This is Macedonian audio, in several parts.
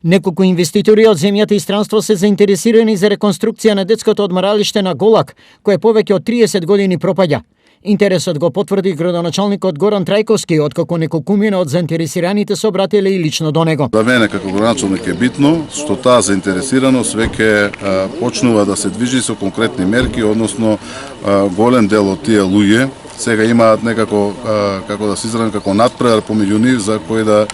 Неколку инвеститори од земјата и странство се заинтересирани за реконструкција на детското одморалиште на Голак, кое повеќе од 30 години пропаѓа. Интересот го потврди градоначалникот Горан Трајковски, откако неколкумина од заинтересираните се обратиле и лично до него. За мене како градоначалник е битно што таа заинтересираност веќе почнува да се движи со конкретни мерки, односно голем дел од тие луѓе сега имаат некако, како да се изразам, како надпревар помеѓу нив за кој да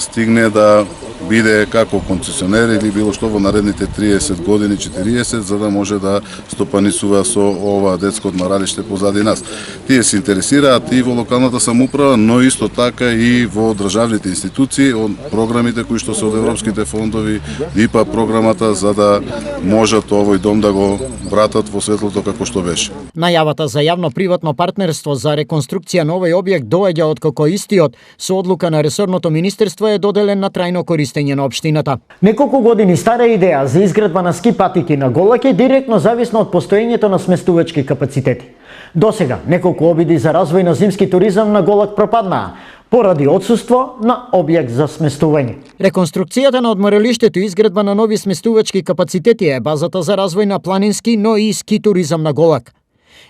стигне да биде како концесионер или било што во наредните 30 години, 40, за да може да стопанисува со ова детско одморалиште позади нас. Тие се интересираат и во локалната самоуправа, но исто така и во државните институции, од програмите кои што се од европските фондови, ИПА програмата, за да можат овој дом да го вратат во светлото како што беше. Најавата за јавно-приватно партнерство за реконструкција на овој објект доаѓа откако истиот со одлука на ресорното министерство е доделен на трајно користење на општината. Неколку години стара идеја за изградба на ски патики на Голак е директно зависна од постоењето на сместувачки капацитети. Досега неколку обиди за развој на зимски туризам на Голак пропаднаа поради отсуство на објект за сместување. Реконструкцијата на одморалиштето и изградба на нови сместувачки капацитети е базата за развој на планински, но и ски туризам на Голак.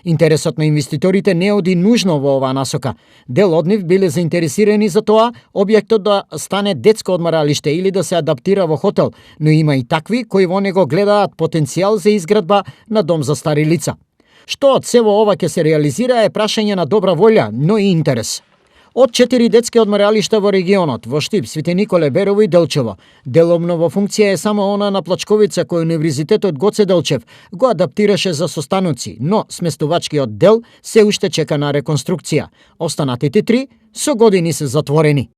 Интересот на инвеститорите не оди нужно во оваа насока. Дел од нив биле заинтересирани за тоа објектот да стане детско одморалиште или да се адаптира во хотел, но има и такви кои во него гледаат потенцијал за изградба на дом за стари лица. Што од сево ова ќе се реализира е прашање на добра волја, но и интерес. Од 4 детски одморалишта во регионот, во Штип, Свети Николе, Берово и Делчево, деломно во функција е само она на Плачковица кој Универзитетот Гоце Делчев го адаптираше за состаноци, но сместувачкиот дел се уште чека на реконструкција. Останатите 3 со години се затворени.